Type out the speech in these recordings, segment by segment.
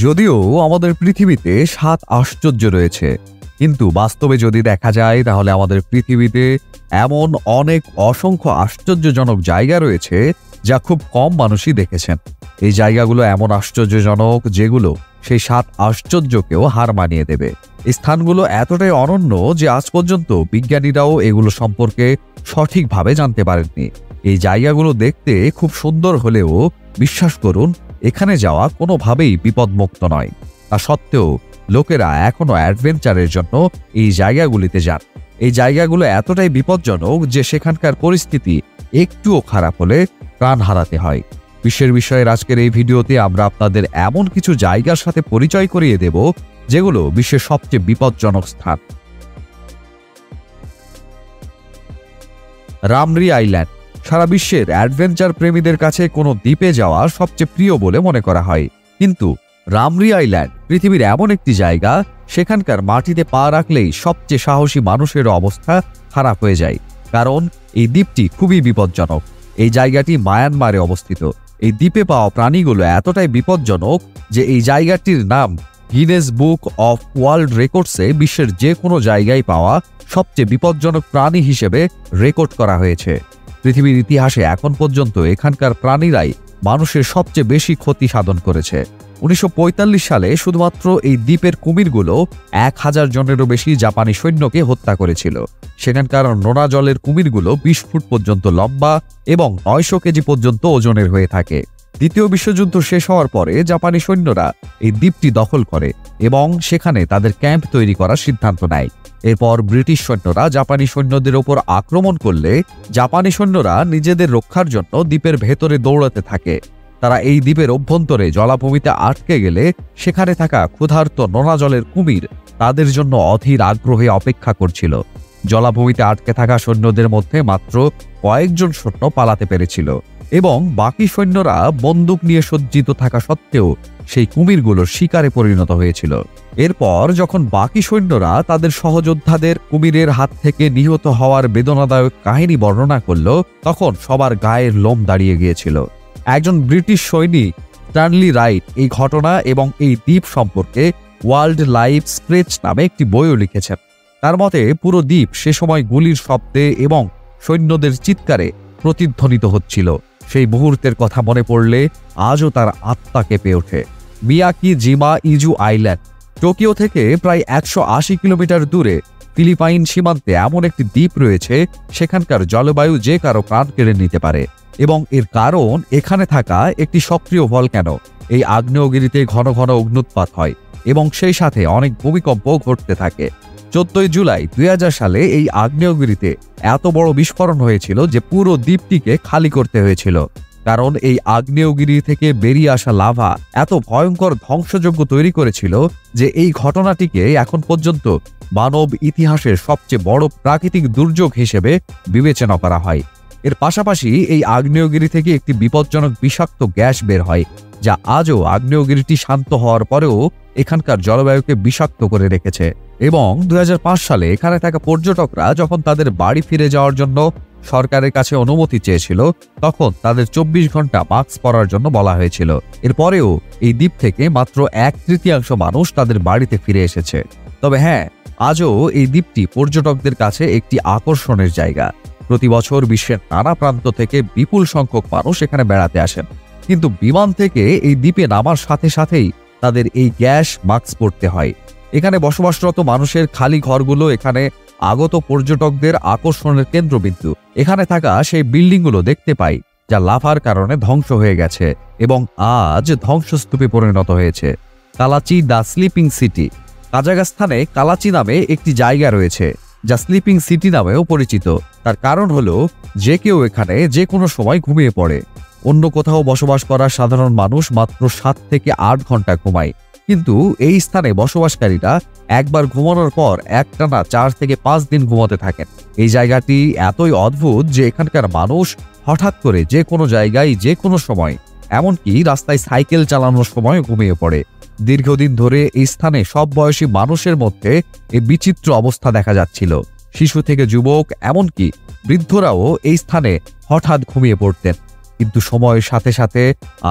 যদিও আমাদের পৃথিবীতে ৭ আশ্চর্য রয়েছে, কিন্তু বাস্তবে যদি দেখা যায় তাহলে আমাদের পৃথিবীতে এমন অনেক অসংখ্য আশ্চর্যজনক জায়গা রয়েছে যা খুব কম মানুষই দেখেছেন। এই জায়গাগুলো এমন আশ্চর্যজনক যেগুলো সেই ৭ আশ্চর্যকেও হার মানিয়ে দেবে। এই স্থানগুলো এতটাই অনন্য যে আজ পর্যন্ত বিজ্ঞানীরাও এগুলো সম্পর্কে সঠিকভাবে জানতে পারেননি। এই জায়গাগুলো দেখতে খুব সুন্দর হলেও বিশ্বাস করুন, এখানে যাওয়া কোনোভাবেই বিপদমুক্ত নয়। তা সত্ত্বেও লোকেরা এখনো অ্যাডভেঞ্চারের জন্য এই জায়গাগুলিতে যান। এই জায়গাগুলো এতটাই বিপজ্জনক যে সেখানকার পরিস্থিতি একটুও খারাপ হলে প্রাণ হারাতে হয়। বিশ্বের বিষয়ের আজকের এই ভিডিওতে আমরা আপনাদের এমন কিছু জায়গার সাথে পরিচয় করিয়ে দেব যেগুলো বিশ্বের সবচেয়ে বিপজ্জনক স্থান। রামরি আইল্যান্ড সারা বিশ্বের অ্যাডভেঞ্চার প্রেমীদের কাছে কোনো দ্বীপে যাওয়া সবচেয়ে প্রিয় বলে মনে করা হয়, কিন্তু রামরি আইল্যান্ড পৃথিবীর এমন একটি জায়গা সেখানকার মাটিতে পা রাখলেই সবচেয়ে সাহসী মানুষের অবস্থা খারাপ হয়ে যায়, কারণ এই দ্বীপটি খুবই বিপজ্জনক। এই জায়গাটি মায়ানমারে অবস্থিত। এই দ্বীপে পাওয়া প্রাণীগুলো এতটাই বিপজ্জনক যে এই জায়গাটির নাম গিনেস বুক অফ ওয়ার্ল্ড রেকর্ডসে বিশ্বের যে কোনো জায়গায় পাওয়া সবচেয়ে বিপজ্জনক প্রাণী হিসেবে রেকর্ড করা হয়েছে। পৃথিবীর ইতিহাসে এখন পর্যন্ত এখানকার প্রাণীরাই মানুষের সবচেয়ে বেশি ক্ষতি সাধন করেছে। ১৯৪৫ সালে শুধুমাত্র এই দ্বীপের কুমিরগুলো ১,০০০ জনেরও বেশি জাপানি সৈন্যকে হত্যা করেছিল। সেখানকার নোনা জলের কুমিরগুলো ২০ ফুট পর্যন্ত লম্বা এবং ৯০০ কেজি পর্যন্ত ওজনের হয়ে থাকে। দ্বিতীয় বিশ্বযুদ্ধ শেষ হওয়ার পরে জাপানি সৈন্যরা এই দ্বীপটি দখল করে এবং সেখানে তাদের ক্যাম্প তৈরি করার সিদ্ধান্ত নেয়। এরপর ব্রিটিশ সৈন্যরা জাপানি সৈন্যদের ওপর আক্রমণ করলে জাপানি সৈন্যরা নিজেদের রক্ষার জন্য দ্বীপের ভেতরে দৌড়াতে থাকে। তারা এই দ্বীপের অভ্যন্তরে জলাভূমিতে আটকে গেলে সেখানে থাকা ক্ষুধার্ত নোনা জলের কুমির তাদের জন্য অধীর আগ্রহে অপেক্ষা করছিল। জলাভূমিতে আটকে থাকা সৈন্যদের মধ্যে মাত্র কয়েকজন সৈন্য পালাতে পেরেছিল এবং বাকি সৈন্যরা বন্দুক নিয়ে সজ্জিত থাকা সত্ত্বেও সেই কুমিরগুলোর শিকারে পরিণত হয়েছিল। এরপর যখন বাকি সৈন্যরা তাদের সহযোদ্ধাদের কুমিরের হাত থেকে নিহত হওয়ার বেদনাদায়ক কাহিনী বর্ণনা করল, তখন সবার গায়ের লোম দাঁড়িয়ে গিয়েছিল। একজন ব্রিটিশ সৈনিক স্ট্যানলি রাইট এই ঘটনা এবং এই দ্বীপ সম্পর্কে ওয়ার্ল্ড লাইফ স্ক্রেচ নামে একটি বইও লিখেছেন। তার মতে পুরো দ্বীপ সে সময় গুলির শব্দে এবং সৈন্যদের চিৎকারে প্রতিধ্বনিত হচ্ছিল। সেই মুহূর্তের কথা মনে পড়লে আজও তার আত্মা কেঁপে ওঠে। মিয়াকি জিমা ইজু আইল্যান্ড টোকিও থেকে প্রায় ১৮০ কিলোমিটার দূরে ফিলিপাইন সীমান্তে এমন একটি দ্বীপ রয়েছে সেখানকার জলবায়ু যে কারো প্রাণ কেড়ে নিতে পারে, এবং এর কারণ এখানে থাকা একটি সক্রিয় ভলক্যানো। এই আগ্নেয়গিরিতে ঘন ঘন অগ্ন্যুৎপাত হয় এবং সেই সাথে অনেক ভূমিকম্প ঘটতে থাকে। ১৪ জুলাই ২০০০ সালে এই আগ্নেয়গিরিতে এত বড় বিস্ফোরণ হয়েছিল যে পুরো দ্বীপটিকে খালি করতে হয়েছিল, কারণ এই আগ্নেয়গিরি থেকে বেরিয়ে আসা লাভা এত ভয়ঙ্কর ধ্বংসযজ্ঞ তৈরি করেছিল যে এই ঘটনাটিকে এখন পর্যন্ত মানব ইতিহাসের সবচেয়ে বড় প্রাকৃতিক দুর্যোগ হিসেবে বিবেচনা করা হয়। এর পাশাপাশি এই আগ্নেয়গিরি থেকে একটি বিপজ্জনক বিষাক্ত গ্যাস বের হয় যা আজও আগ্নেয়গিরিটি শান্ত হওয়ার পরেও এখানকার জলবায়ুকে বিষাক্ত করে রেখেছে। এবং ২০০৫ সালে এখানে থাকা পর্যটকরা যখন তাদের বাড়ি ফিরে যাওয়ার জন্য সরকারের কাছে অনুমতি চেয়েছিল, তখন তাদের ২৪ ঘন্টা মাস্ক পরার জন্য বলা হয়েছিল। এরপরেও এই দ্বীপ থেকে মাত্র ১/৩ মানুষ তাদের বাড়িতে ফিরে এসেছে। তবে হ্যাঁ, আজও এই দ্বীপটি পর্যটকদের কাছে একটি আকর্ষণের জায়গা। প্রতি বছর বিশ্বের নানা প্রান্ত থেকে বিপুল সংখ্যক মানুষ এখানে বেড়াতে আসেন, কিন্তু বিমান থেকে এই দ্বীপে নামার সাথে সাথেই তাদের এই গ্যাস মাস্ক পরতে হয়। এখানে বসবাসরত মানুষের খালি ঘরগুলো এখানে আগত পর্যটকদের আকর্ষণের কেন্দ্রবিন্দু। এখানে থাকা সেই বিল্ডিংগুলো দেখতে পাই যা লাভার কারণে ধ্বংস হয়ে গেছে এবং আজ ধ্বংসস্তূপে পরিণত হয়েছে। Kalachi the sleeping city কাজাখস্তানে Kalachi নামে একটি জায়গা রয়েছে যা স্লিপিং সিটি নামেও পরিচিত। তার কারণ হলো যে কেউ এখানে যে কোনো সময় ঘুমিয়ে পড়ে। অন্য কোথাও বসবাস করা সাধারণ মানুষ মাত্র ৭ থেকে ৮ ঘন্টা ঘুমায়, কিন্তু এই স্থানে বসবাসকারীরা একবার ঘুমানোর পর একটানা ৪ থেকে ৫ দিন ঘুমাতে থাকেন। এই জায়গাটি এতই অদ্ভুত যে এখানকার মানুষ হঠাৎ করে যে কোনো জায়গায় যে কোনো সময়, এমনকি রাস্তায় সাইকেল চালানোর সময় ঘুমিয়ে পড়ে। দীর্ঘদিন ধরে এই স্থানে সব বয়সী মানুষের মধ্যে এই বিচিত্র অবস্থা দেখা যাচ্ছিল। শিশু থেকে যুবক এমনকি বৃদ্ধরাও এই স্থানে হঠাৎ ঘুমিয়ে পড়তেন। কিন্তু সময়ের সাথে সাথে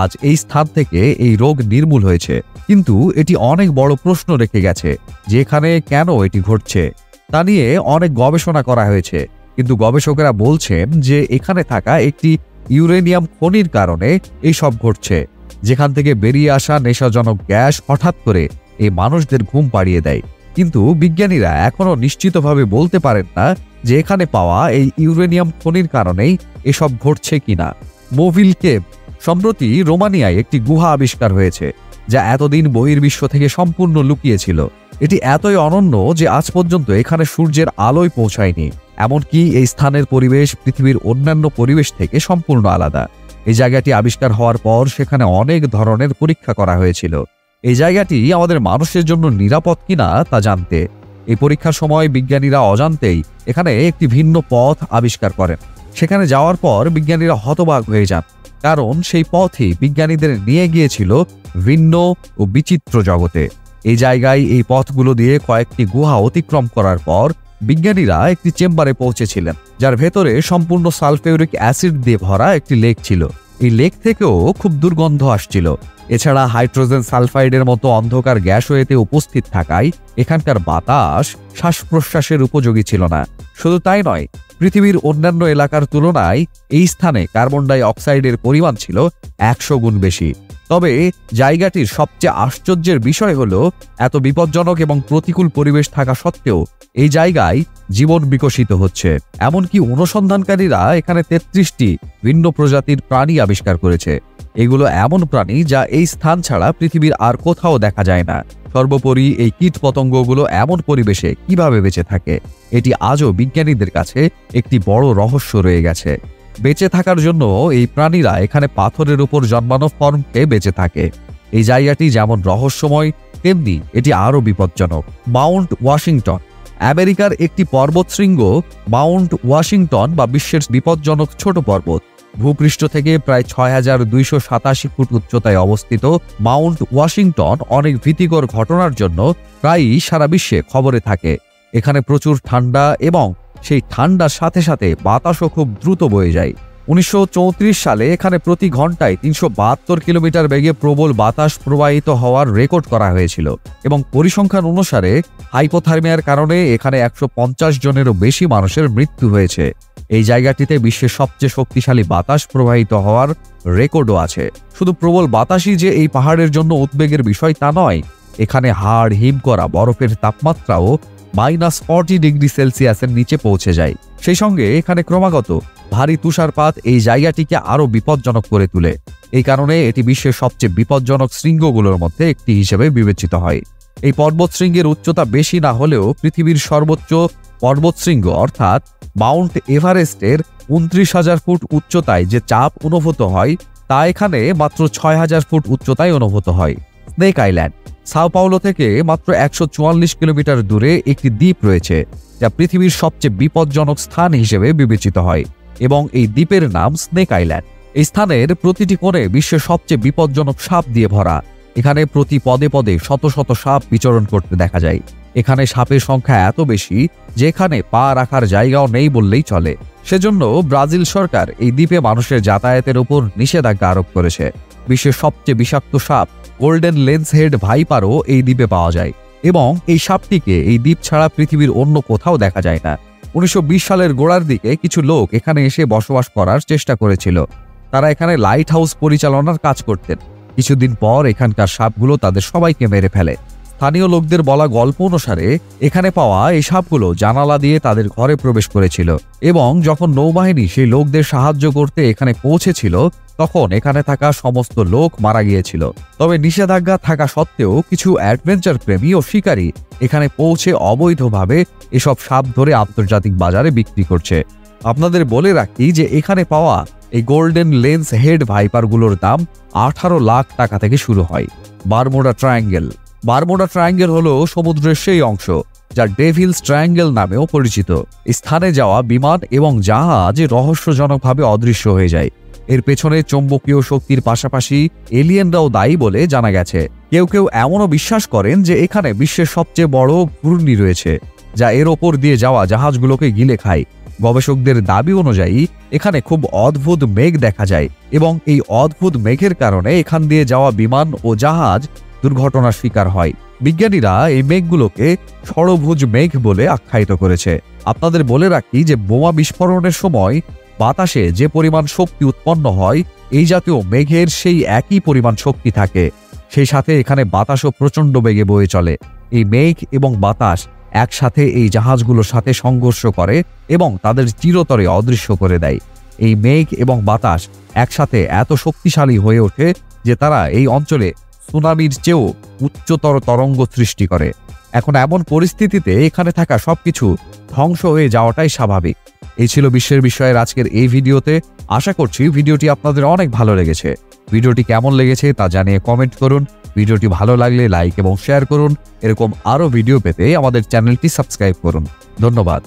আজ এই স্থান থেকে এই রোগ নির্মূল হয়েছে। কিন্তু এটি অনেক বড় প্রশ্ন রেখে গেছে যে এখানে কেন এটি ঘটছে তা নিয়ে অনেক গবেষণা করা হয়েছে। কিন্তু গবেষকেরা বলছেন যে এখানে থাকা একটি ইউরেনিয়াম খনির কারণে এইসব ঘটছে, যেখান থেকে বেরিয়ে আসা নেশাজনক গ্যাস হঠাৎ করে এই মানুষদের ঘুম পাড়িয়ে দেয়। কিন্তু বিজ্ঞানীরা এখনো নিশ্চিতভাবে বলতে পারেন না যে এখানে পাওয়া এই ইউরেনিয়াম খনির কারণেই এসব ঘটছে কিনা। মোভিল কেভ। সম্প্রতি রোমানিয়ায় একটি গুহা আবিষ্কার হয়েছে যা এতদিন বহির্বিশ্ব থেকে সম্পূর্ণ লুকিয়ে ছিল। এটি এতই অনন্য যে আজ পর্যন্ত এখানে সূর্যের আলোয় পৌঁছায়নি। এমনকি এই স্থানের পরিবেশ পৃথিবীর অন্যান্য পরিবেশ থেকে সম্পূর্ণ আলাদা। এই জায়গাটি আবিষ্কার হওয়ার পর সেখানে অনেক ধরনের পরীক্ষা করা হয়েছিল এই জায়গাটি আমাদের মানুষের জন্য নিরাপদ কিনা তা জানতে। এই পরীক্ষার সময় বিজ্ঞানীরা অজান্তেই এখানে একটি ভিন্ন পথ আবিষ্কার করেন। সেখানে যাওয়ার পর বিজ্ঞানীরা হতবাক হয়ে যান, কারণ সেই পথই বিজ্ঞানীদের নিয়ে গিয়েছিল ভিন্ন ও বিচিত্র জগতে। এই জায়গায় এই পথগুলো দিয়ে কয়েকটি গুহা অতিক্রম করার পর বিজ্ঞানীরা একটি চেম্বারে পৌঁছেছিলেন, যার ভেতরে সম্পূর্ণ সালফিউরিক অ্যাসিড দিয়ে ভরা একটি লেক ছিল। এই লেক থেকেও খুব দুর্গন্ধ আসছিল। এছাড়া হাইড্রোজেন সালফাইডের মতো অন্ধকার গ্যাসও এতে উপস্থিত থাকায় এখানকার বাতাস শ্বাস প্রশ্বাসের উপযোগী ছিল না। শুধু তাই নয়, পৃথিবীর অন্যান্য এলাকার তুলনায় এই স্থানে কার্বন ডাই অক্সাইডের পরিমাণ ছিল 100 গুণ বেশি। তবে জায়গাটির সবচেয়ে আশ্চর্যের বিষয় হলো এত বিপজ্জনক এবং প্রতিকূল পরিবেশ থাকা সত্ত্বেও এই জায়গায় জীবন বিকশিত হচ্ছে। এমনকি অনুসন্ধানকারীরা এখানে 33টি ভিন্ন প্রজাতির প্রাণী আবিষ্কার করেছে। এগুলো এমন প্রাণী যা এই স্থান ছাড়া পৃথিবীর আর কোথাও দেখা যায় না। সর্বোপরি এই কীট পতঙ্গগুলো এমন পরিবেশে কিভাবে বেঁচে থাকে, এটি আজও বিজ্ঞানীদের কাছে একটি বড় রহস্য রয়ে গেছে। বেঁচে থাকার জন্য এই প্রাণীরা এখানে পাথরের উপর জন্মানো ফর্ম খেয়ে বেঁচে থাকে। এই জায়গাটি যেমন রহস্যময়, তেমনি এটি আরও বিপজ্জনক। Mount Washington. আমেরিকার একটি পর্বতশৃঙ্গ মাউন্ট ওয়াশিংটন বা বিশ্বের বিপজ্জনক ছোট পর্বত। ভূপৃষ্ঠ থেকে প্রায় ৬,২৮৭ ফুট উচ্চতায় অবস্থিত মাউন্ট ওয়াশিংটন অনেক ভীতিকর ঘটনার জন্য প্রায়ই সারা বিশ্বে খবরে থাকে। এখানে প্রচুর ঠান্ডা এবং সেই ঠান্ডার সাথে সাথে বাতাসও খুব দ্রুত বয়ে যায়। 1934 সালে এখানে প্রতি ঘন্টায় 372 কিলোমিটার বেগে প্রবল বাতাস প্রবাহিত হওয়ার রেকর্ড করা হয়েছিল এবং পরিসংখ্যান অনুসারে হাইপোথার্মিয়ার কারণে এখানে 150 জনেরও বেশি মানুষের মৃত্যু হয়েছে। এই জায়গাটিতে বিশ্বের সবচেয়ে শক্তিশালী বাতাস প্রবাহিত হওয়ার রেকর্ডও আছে। শুধু প্রবল বাতাসই যে এই পাহাড়ের জন্য উদ্বেগের বিষয় তা নয়, এখানে হাড় হিম করা বরফের তাপমাত্রাও -40 ডিগ্রি সেলসিয়াসের নিচে পৌঁছে যায়। সেই সঙ্গে এখানে ক্রমাগত ভারী তুষারপাত এই জায়গাটিকে আরও বিপজ্জনক করে তোলে। এই কারণে এটি বিশ্বের সবচেয়ে বিপজ্জনক শৃঙ্গগুলোর মধ্যে একটি হিসেবে বিবেচিত হয়। এই পর্বতশৃঙ্গের উচ্চতা বেশি না হলেও পৃথিবীর সর্বোচ্চ পর্বতশৃঙ্গ অর্থাৎ মাউন্ট এভারেস্টের 29,000 ফুট উচ্চতায় যে চাপ অনুভূত হয় তা এখানে মাত্র 6,000 ফুট উচ্চতায় অনুভূত হয়। Snake island. সাও পাওলো থেকে মাত্র 144 কিলোমিটার দূরে একটি দ্বীপ রয়েছে যা পৃথিবীর সবচেয়ে বিপজ্জনক স্থান হিসেবে বিবেচিত হয় এবং এই দ্বীপের নাম স্নেক আইল্যান্ড। এই স্থানের প্রতিটি কোণে বিশ্বের সবচেয়ে বিপজ্জনক সাপ দিয়ে ভরা। এখানে প্রতি পদে পদে শত শত সাপ বিচরণ করতে দেখা যায়। এখানে সাপের সংখ্যা এত বেশি যে এখানে পা রাখার জায়গাও নেই বললেই চলে। সেজন্য ব্রাজিল সরকার এই দ্বীপে মানুষের যাতায়াতের উপর নিষেধাজ্ঞা আরোপ করেছে। বিশ্বের সবচেয়ে বিষাক্ত সাপ গোল্ডেন লেন্স হেড ভাইপারও এই দ্বীপে পাওয়া যায় এবং এই সাপটিকে এই দ্বীপ ছাড়া পৃথিবীর অন্য কোথাও দেখা যায় না। 1920 সালের গোড়ার দিকে কিছু লোক এখানে এসে বসবাস করার চেষ্টা করেছিল। তারা এখানে লাইট হাউস পরিচালনার কাজ করতেন। কিছুদিন পর এখানকার সাপগুলো তাদের সবাইকে মেরে ফেলে। স্থানীয় লোকদের বলা গল্প অনুসারে এখানে পাওয়া এই সাপগুলো জানালা দিয়ে তাদের ঘরে প্রবেশ করেছিল এবং যখন নৌবাহিনী সেই লোকদের সাহায্য করতে এখানে পৌঁছেছিল তখন এখানে থাকা সমস্ত লোক মারা গিয়েছিল। তবে নিষেধাজ্ঞা থাকা সত্ত্বেও কিছু অ্যাডভেঞ্চার প্রেমী ও শিকারী এখানে পৌঁছে অবৈধভাবে এসব সাপ ধরে আন্তর্জাতিক বাজারে বিক্রি করছে। আপনাদের বলে রাখি যে এখানে পাওয়া এই গোল্ডেন লেন্স হেড ভাইপারগুলোর দাম 18 লাখ টাকা থেকে শুরু হয়। Bermuda triangle. বারমুডা ট্রায়াঙ্গেল হলো সমুদ্রের সেই অংশ যা ডেভিলস ট্রায়াঙ্গেল নামেও পরিচিত। স্থানে যাওয়া বিমান এবং জাহাজ রহস্যজনকভাবে অদৃশ্য হয়ে যায়। এর পেছনে চৌম্বকীয় শক্তির পাশাপাশি এলিয়েনরাও দায়ী বলে জানা গেছে। কেউ কেউ এমনও বিশ্বাস করেন যে এখানে বিশ্বের সবচেয়ে বড় ঘূর্ণি রয়েছে যা এর ওপর দিয়ে যাওয়া জাহাজগুলোকে গিলে খায়। গবেষকদের দাবি অনুযায়ী এখানে খুব অদ্ভুত মেঘ দেখা যায় এবং এই অদ্ভুত মেঘের কারণে এখান দিয়ে যাওয়া বিমান ও জাহাজ দুর্ঘটনার শিকার হয়। বিজ্ঞানীরা এই মেঘগুলোকে ষড়ভুজ মেঘ বলে আখ্যায়িত করেছে। আপনাদের বলে রাখি যে বোমা বিস্ফোরণের সময় বাতাসে যে পরিমাণ শক্তি উৎপন্ন হয়, এই জাতীয় মেঘের সেই একই পরিমাণ শক্তি থাকে। সেই সাথে এখানে বাতাসও প্রচণ্ড বেগে বয়ে চলে। এই মেঘ এবং বাতাস একসাথে এই জাহাজগুলোর সাথে সংঘর্ষ করে এবং তাদের চিরতরে অদৃশ্য করে দেয়। এই মেঘ এবং বাতাস একসাথে এত শক্তিশালী হয়ে ওঠে যে তারা এই অঞ্চলে সুনামির চেয়েও উচ্চতর তরঙ্গ সৃষ্টি করে। এখন এমন পরিস্থিতিতে এখানে থাকা সবকিছু ধ্বংস হয়ে যাওয়াটাই স্বাভাবিক। এই ছিল বিশ্বের বিষয়ের আজকের এই ভিডিওতে। আশা করছি ভিডিওটি আপনাদের অনেক ভালো লেগেছে। ভিডিওটি কেমন লেগেছে তা জানিয়ে কমেন্ট করুন। ভিডিওটি ভালো লাগলে লাইক এবং শেয়ার করুন। এরকম আরও ভিডিও পেতে আমাদের চ্যানেলটি সাবস্ক্রাইব করুন। ধন্যবাদ।